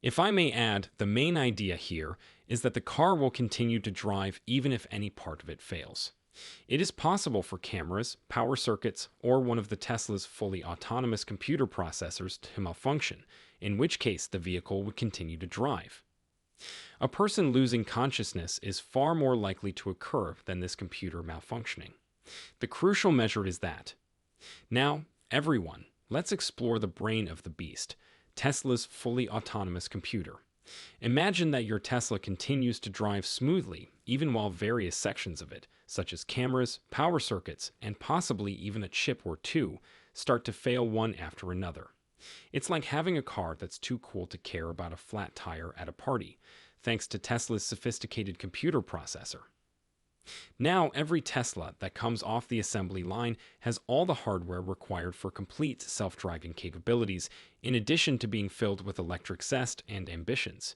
If I may add, the main idea here is that the car will continue to drive even if any part of it fails. It is possible for cameras, power circuits, or one of the Tesla's fully autonomous computer processors to malfunction, in which case the vehicle would continue to drive. A person losing consciousness is far more likely to occur than this computer malfunctioning. The crucial measure is that. Now, everyone, let's explore the brain of the beast, Tesla's fully autonomous computer. Imagine that your Tesla continues to drive smoothly, even while various sections of it, such as cameras, power circuits, and possibly even a chip or two, start to fail one after another. It's like having a car that's too cool to care about a flat tire at a party, thanks to Tesla's sophisticated computer processor. Now, every Tesla that comes off the assembly line has all the hardware required for complete self-driving capabilities, in addition to being filled with electric zest and ambitions.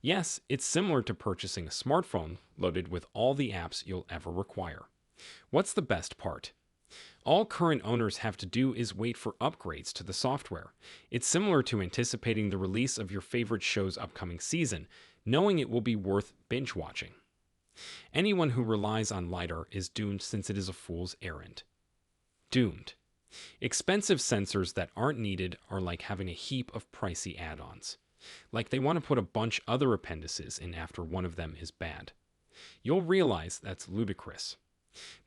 Yes, it's similar to purchasing a smartphone loaded with all the apps you'll ever require. What's the best part? All current owners have to do is wait for upgrades to the software. It's similar to anticipating the release of your favorite show's upcoming season, knowing it will be worth binge-watching. Anyone who relies on LiDAR is doomed since it is a fool's errand. Doomed. Expensive sensors that aren't needed are like having a heap of pricey add-ons. Like they want to put a bunch other appendices in after one of them is bad. You'll realize that's ludicrous.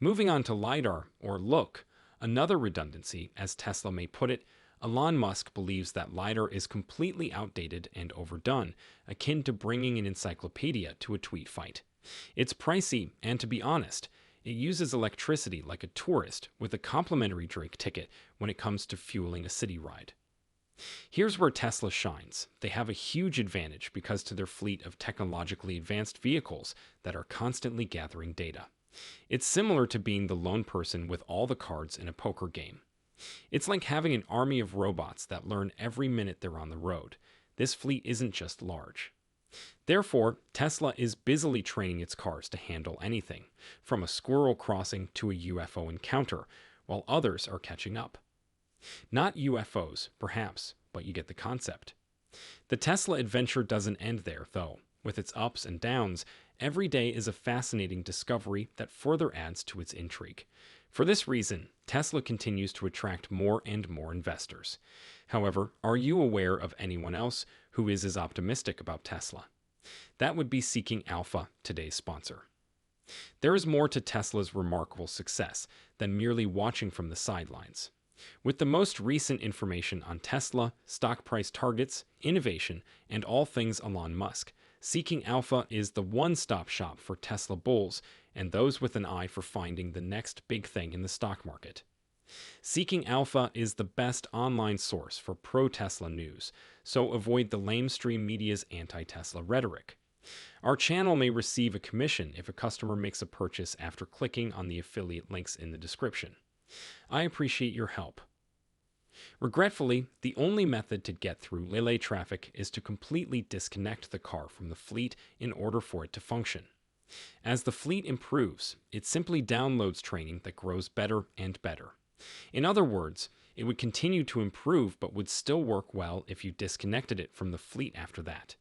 Moving on to LiDAR, or look, another redundancy, as Tesla may put it, Elon Musk believes that LiDAR is completely outdated and overdone, akin to bringing an encyclopedia to a tweet fight. It's pricey, and to be honest, it uses electricity like a tourist with a complimentary drink ticket when it comes to fueling a city ride. Here's where Tesla shines. They have a huge advantage because to their fleet of technologically advanced vehicles that are constantly gathering data. It's similar to being the lone person with all the cards in a poker game. It's like having an army of robots that learn every minute they're on the road. This fleet isn't just large. Therefore, Tesla is busily training its cars to handle anything, from a squirrel crossing to a UFO encounter, while others are catching up. Not UFOs, perhaps, but you get the concept. The Tesla adventure doesn't end there, though. With its ups and downs, every day is a fascinating discovery that further adds to its intrigue. For this reason, Tesla continues to attract more and more investors. However, are you aware of anyone else who is as optimistic about Tesla? That would be Seeking Alpha, today's sponsor. There is more to Tesla's remarkable success than merely watching from the sidelines. With the most recent information on Tesla, stock price targets, innovation, and all things Elon Musk, Seeking Alpha is the one-stop shop for Tesla bulls and those with an eye for finding the next big thing in the stock market. Seeking Alpha is the best online source for pro-Tesla news, so avoid the lamestream media's anti-Tesla rhetoric. Our channel may receive a commission if a customer makes a purchase after clicking on the affiliate links in the description. I appreciate your help. Regretfully, the only method to get through Lele traffic is to completely disconnect the car from the fleet in order for it to function. As the fleet improves, it simply downloads training that grows better and better. In other words, it would continue to improve but would still work well if you disconnected it from the fleet after that.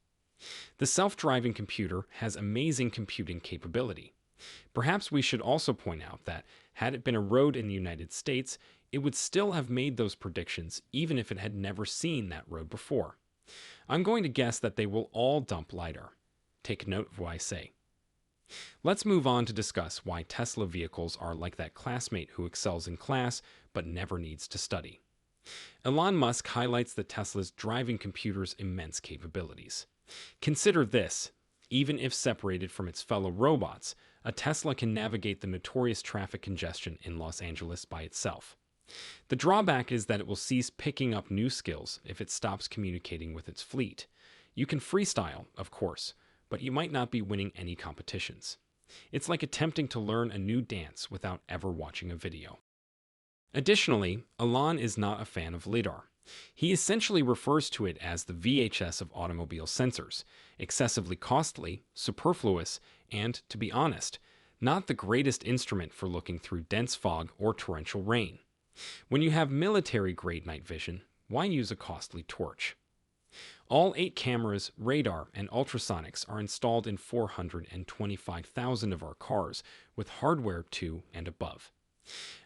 The self-driving computer has amazing computing capability. Perhaps we should also point out that, had it been a road in the United States, it would still have made those predictions even if it had never seen that road before. I'm going to guess that they will all dump LiDAR. Take note of what I say. Let's move on to discuss why Tesla vehicles are like that classmate who excels in class but never needs to study. Elon Musk highlights the Tesla's driving computer's immense capabilities. Consider this. Even if separated from its fellow robots, a Tesla can navigate the notorious traffic congestion in Los Angeles by itself. The drawback is that it will cease picking up new skills if it stops communicating with its fleet. You can freestyle, of course, but you might not be winning any competitions. It's like attempting to learn a new dance without ever watching a video. Additionally, Elon is not a fan of LiDAR. He essentially refers to it as the VHS of automobile sensors, excessively costly, superfluous, and, to be honest, not the greatest instrument for looking through dense fog or torrential rain. When you have military-grade night vision, why use a costly torch? All 8 cameras, radar, and ultrasonics are installed in 425,000 of our cars, with hardware 2 and above.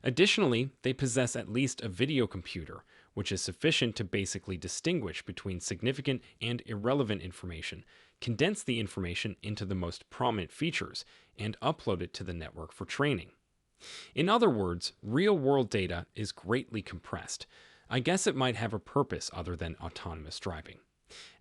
Additionally, they possess at least a video computer, which is sufficient to basically distinguish between significant and irrelevant information, condense the information into the most prominent features, and upload it to the network for training. In other words, real-world data is greatly compressed. I guess it might have a purpose other than autonomous driving.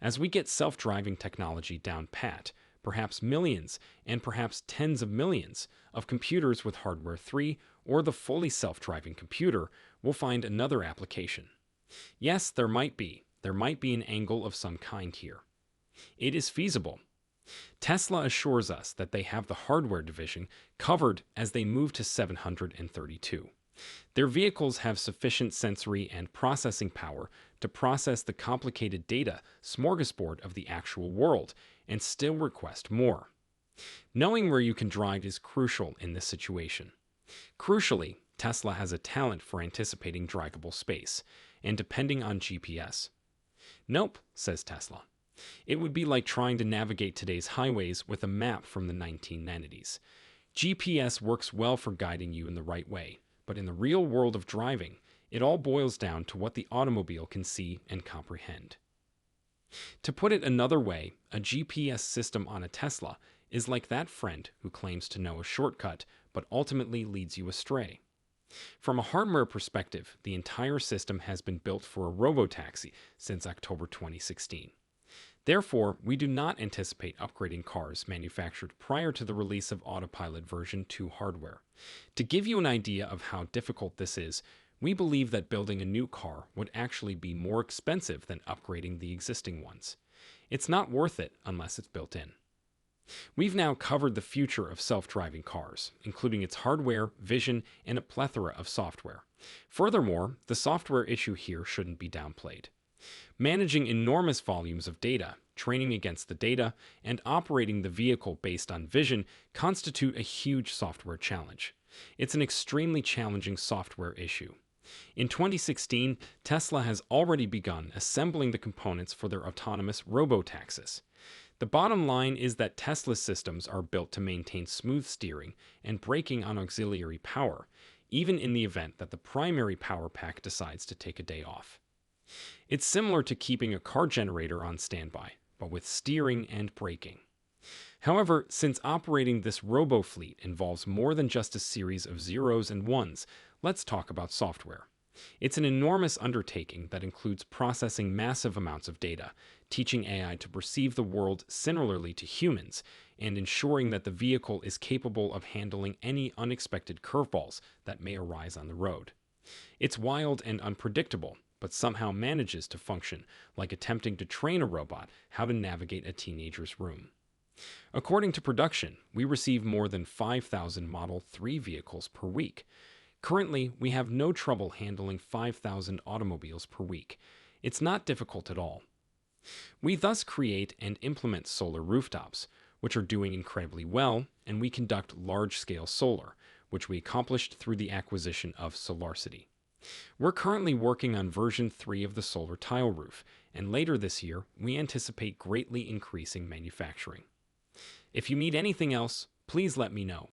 As we get self-driving technology down pat, perhaps millions and perhaps tens of millions of computers with hardware 3 or the fully self-driving computer will find another application. Yes, there might be an angle of some kind here. It is feasible. Tesla assures us that they have the hardware division covered as they move to 732. Their vehicles have sufficient sensory and processing power to process the complicated data smorgasbord of the actual world and still request more. Knowing where you can drive is crucial in this situation. Crucially, Tesla has a talent for anticipating drivable space and depending on GPS. Nope, says Tesla. It would be like trying to navigate today's highways with a map from the 1990s. GPS works well for guiding you in the right way, but in the real world of driving, it all boils down to what the automobile can see and comprehend. To put it another way, a GPS system on a Tesla is like that friend who claims to know a shortcut but ultimately leads you astray. From a hardware perspective, the entire system has been built for a robotaxi since October 2016. Therefore, we do not anticipate upgrading cars manufactured prior to the release of Autopilot version 2 hardware. To give you an idea of how difficult this is, we believe that building a new car would actually be more expensive than upgrading the existing ones. It's not worth it unless it's built in. We've now covered the future of self-driving cars, including its hardware, vision, and a plethora of software. Furthermore, the software issue here shouldn't be downplayed. Managing enormous volumes of data, training against the data, and operating the vehicle based on vision constitute a huge software challenge. It's an extremely challenging software issue. In 2016, Tesla has already begun assembling the components for their autonomous robotaxis. The bottom line is that Tesla's systems are built to maintain smooth steering and braking on auxiliary power, even in the event that the primary power pack decides to take a day off. It's similar to keeping a car generator on standby, but with steering and braking. However, since operating this robo-fleet involves more than just a series of zeros and ones, let's talk about software. It's an enormous undertaking that includes processing massive amounts of data, teaching AI to perceive the world similarly to humans, and ensuring that the vehicle is capable of handling any unexpected curveballs that may arise on the road. It's wild and unpredictable, but somehow manages to function like attempting to train a robot how to navigate a teenager's room. According to production, we receive more than 5,000 Model 3 vehicles per week. Currently, we have no trouble handling 5,000 automobiles per week. It's not difficult at all. We thus create and implement solar rooftops, which are doing incredibly well, and we conduct large-scale solar, which we accomplished through the acquisition of SolarCity. We're currently working on version 3 of the solar tile roof, and later this year, we anticipate greatly increasing manufacturing. If you need anything else, please let me know.